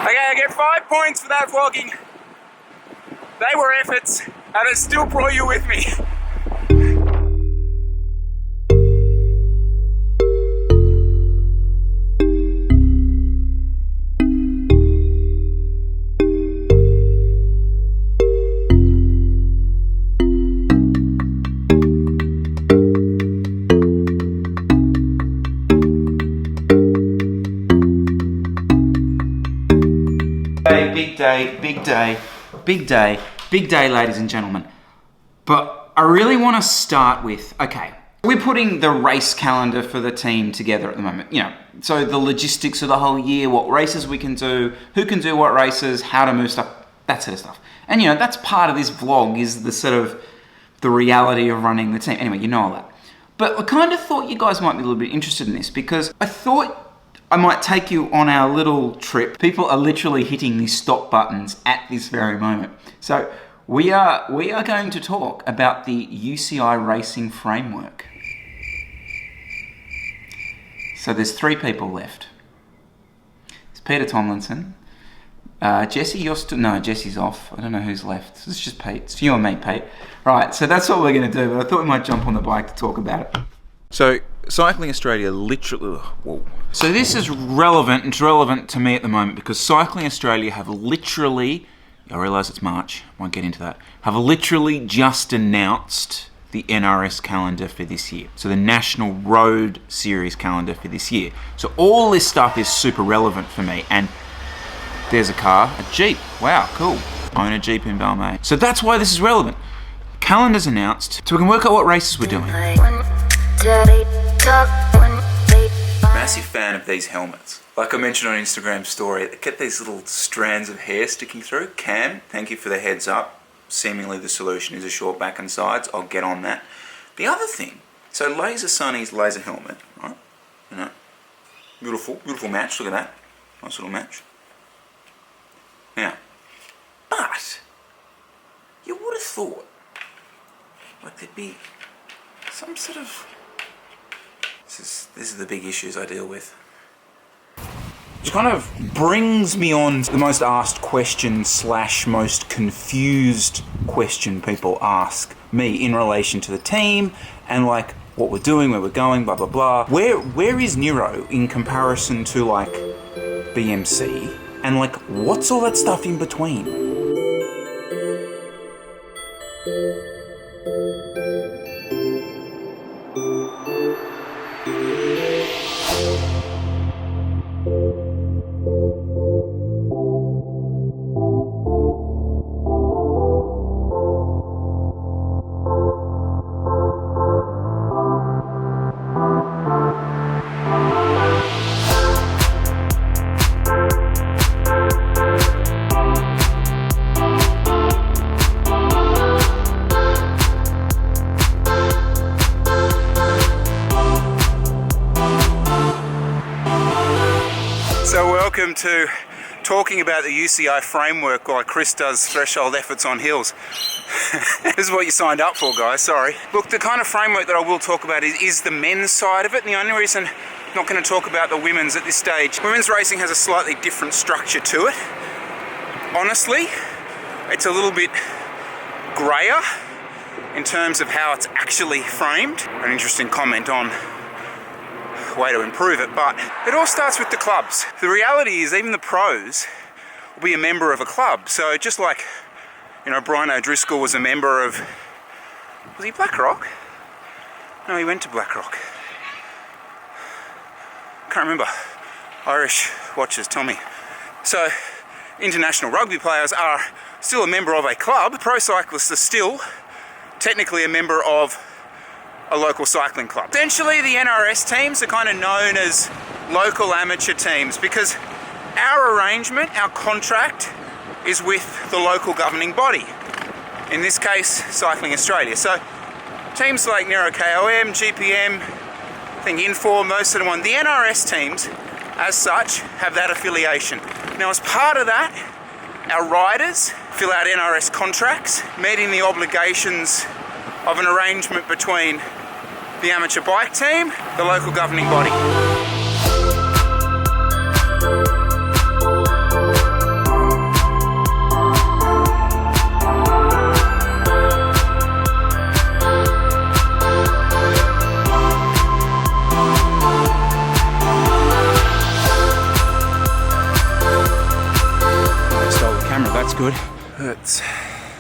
Okay, I get 5 points for that vlogging. They were efforts, and I still brought you with me. Big day, ladies and gentlemen. But I really want to start with, okay, we're putting the race calendar for the team together at the moment. You know, so the logistics of the whole year, what races we can do, who can do what races, how to move stuff, that sort of stuff. And you know, that's part of this vlog, is the sort of the reality of running the team. Anyway, you know all that. But I kind of thought you guys might be a little bit interested in this, because I thought I might take you on our little trip. People are literally hitting these stop buttons at this very moment. So we are going to talk about the UCI racing framework. So there's 3 people left. It's Peter Tomlinson. Jesse, you're still... No, Jesse's off. I don't know who's left. So it's just Pete. It's you and me, Pete. Right, so that's what we're going to do. But I thought we might jump on the bike to talk about it. So Cycling Australia literally... Whoa. So this is relevant. It's relevant to me at the moment because Cycling Australia have literally... I realise it's March. I won't get into that. Have literally just announced the NRS calendar for this year. So the National Road Series calendar for this year. So all this stuff is super relevant for me. And there's a car, a Jeep. Wow, cool. I own a Jeep in Balmain. So that's why this is relevant. Calendar's announced, so we can work out what races we're doing. Massive fan of these helmets. Like I mentioned on Instagram story, they get these little strands of hair sticking through. Cam, thank you for the heads up. Seemingly the solution is a short back and sides. I'll get on that. The other thing, so Laser Sunny's laser helmet, right? You know, beautiful match. Look at that. Nice little match. Now, but you would have thought like there'd be some sort of... This is the big issues I deal with. Which kind of brings me on to the most asked question / most confused question people ask me in relation to the team and like what we're doing, where we're going, blah blah blah. Where is Nero in comparison to like BMC, and like what's all that stuff in between? So welcome to talking about the UCI framework while Chris does threshold efforts on hills. This is what you signed up for, guys, sorry. Look, the kind of framework that I will talk about is the men's side of it, and the only reason I'm not going to talk about the women's at this stage, women's racing has a slightly different structure to it. Honestly, it's a little bit grayer in terms of how it's actually framed. An interesting comment on way to improve it, but it all starts with the clubs. The reality is even the pros will be a member of a club. So just like, you know, Brian O'Driscoll was a member of, was he Blackrock? No, he went to Blackrock. Can't remember. Irish watchers, tell me. So international rugby players are still a member of a club. Pro cyclists are still technically a member of a local cycling club. Essentially, the NRS teams are kind of known as local amateur teams because our arrangement, our contract, is with the local governing body. In this case, Cycling Australia. So teams like Nero KOM, GPM, I think Inform, those sort of ones. The NRS teams, as such, have that affiliation. Now, as part of that, our riders fill out NRS contracts, meeting the obligations of an arrangement between the amateur bike team, the local governing body. camera, that's good. Hurts.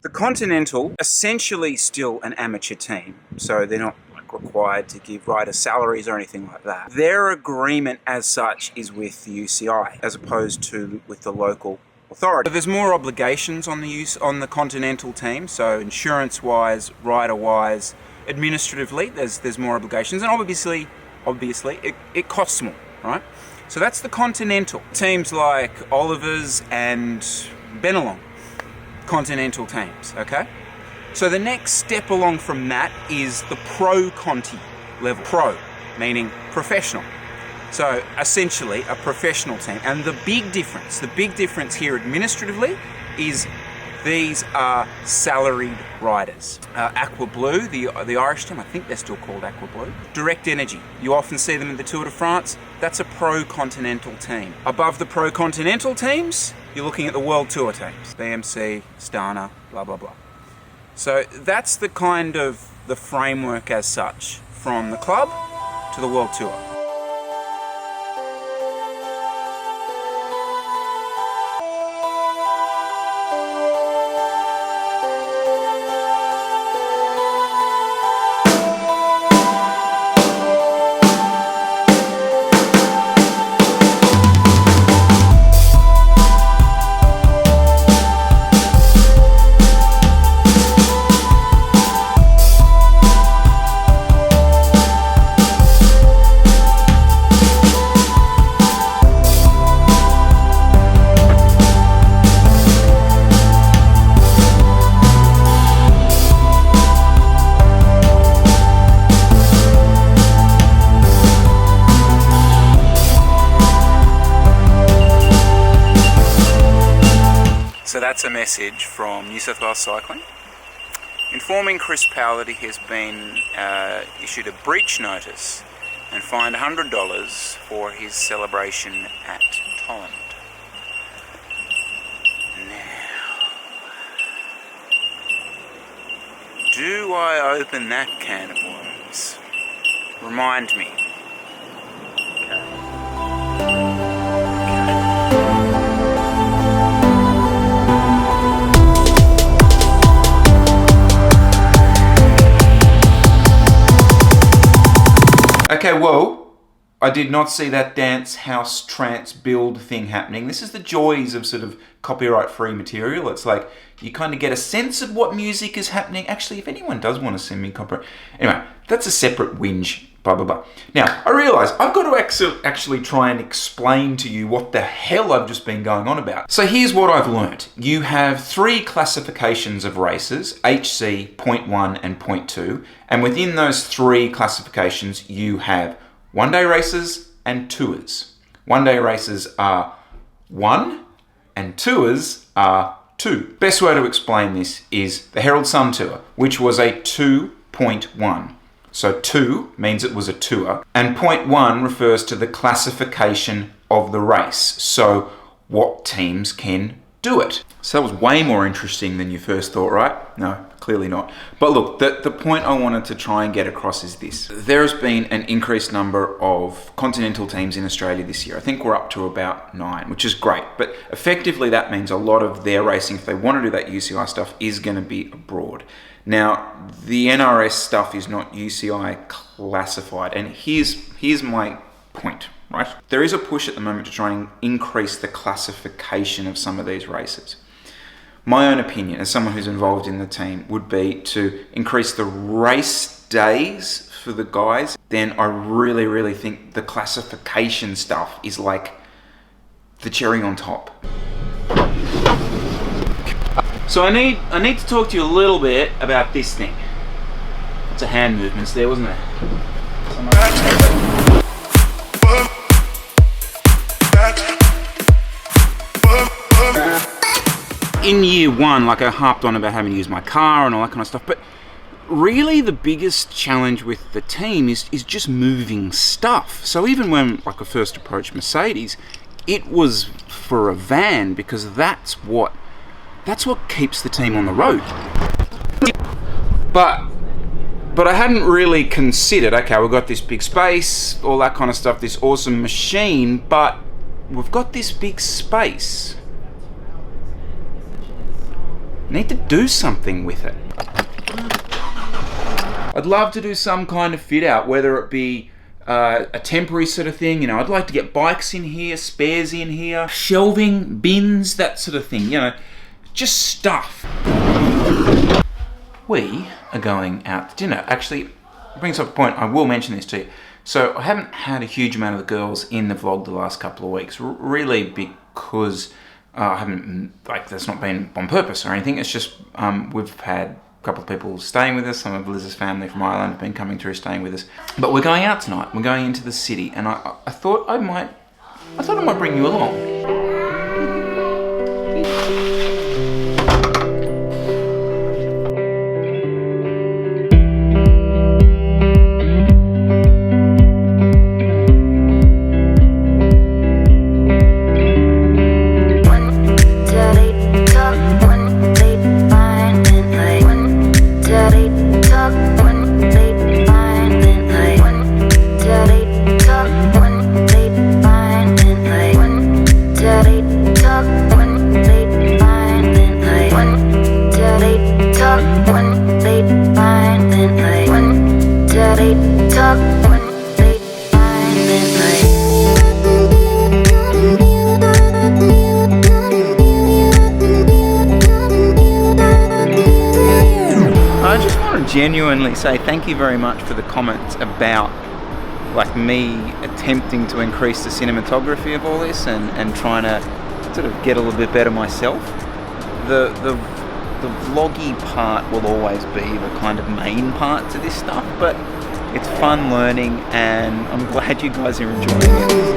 The Continental, essentially still an amateur team, so they're not required to give riders salaries or anything like that. Their agreement as such is with the UCI as opposed to with the local authority. So there's more obligations on the Continental team, so insurance-wise, rider-wise, administratively, there's more obligations, and obviously it costs more, right? So that's the Continental. Teams like Oliver's and Bennelong, Continental teams, okay? So the next step along from that is the Pro Conti level. Pro, meaning professional. So essentially a professional team. And the big difference here administratively is these are salaried riders. Aqua Blue, the Irish team, I think they're still called Aqua Blue. Direct Energy, you often see them in the Tour de France. That's a Pro Continental team. Above the Pro Continental teams, you're looking at the World Tour teams. BMC, Stana, blah, blah, blah. So that's the kind of the framework as such, from the club to the World Tour. So that's a message from New South Wales Cycling informing Chris Powell that he has been issued a breach notice and fined $100 for his celebration at Tolland. Now, do I open that can of worms? Remind me. Okay, well, I did not see that dance house trance build thing happening. This is the joys of sort of copyright-free material. It's like you kind of get a sense of what music is happening. Actually, if anyone does want to send me copyright... Anyway, that's a separate whinge, blah, blah, blah. Now, I realise I've got to actually try and explain to you what the hell I've just been going on about. So here's what I've learnt. You have 3 classifications of races, HC, Point 1 and Point 2. And within those 3 classifications, you have one-day races and tours. One-day races are 1 and tours are 2. Best way to explain this is the Herald Sun Tour, which was a 2.1. So 2 means it was a tour, and point 1 refers to the classification of the race. So what teams can do it? So that was way more interesting than you first thought, right? No, clearly not. But look, the point I wanted to try and get across is this. There has been an increased number of continental teams in Australia this year. I think we're up to about 9, which is great. But effectively that means a lot of their racing, if they want to do that UCI stuff, is going to be abroad. Now, the NRS stuff is not UCI classified, and here's my point, right? There is a push at the moment to try and increase the classification of some of these races. My own opinion, as someone who's involved in the team, would be to increase the race days for the guys. Then I really, really think the classification stuff is like the cherry on top. So I need to talk to you a little bit about this thing. Lots of hand movements there, wasn't there? In year 1, like I harped on about having to use my car and all that kind of stuff, but really the biggest challenge with the team is just moving stuff. So even when like I first approached Mercedes, it was for a van because that's what keeps the team on the road. But I hadn't really considered, okay, we've got this big space, all that kind of stuff, this awesome machine, but we've got this big space. need to do something with it. I'd love to do some kind of fit out, whether it be a temporary sort of thing. You know, I'd like to get bikes in here, spares in here, shelving, bins, that sort of thing, you know, just stuff. We are going out to dinner. Actually, it brings up a point, I will mention this to you. So I haven't had a huge amount of the girls in the vlog the last couple of weeks, really because I haven't, like, that's not been on purpose or anything. It's just we've had a couple of people staying with us. Some of Liz's family from Ireland have been coming through, staying with us. But we're going out tonight. We're going into the city, and I thought I might bring you along. Genuinely say thank you very much for the comments about, like, me attempting to increase the cinematography of all this and trying to sort of get a little bit better myself. The vloggy part will always be the kind of main part to this stuff, but it's fun learning, and I'm glad you guys are enjoying it.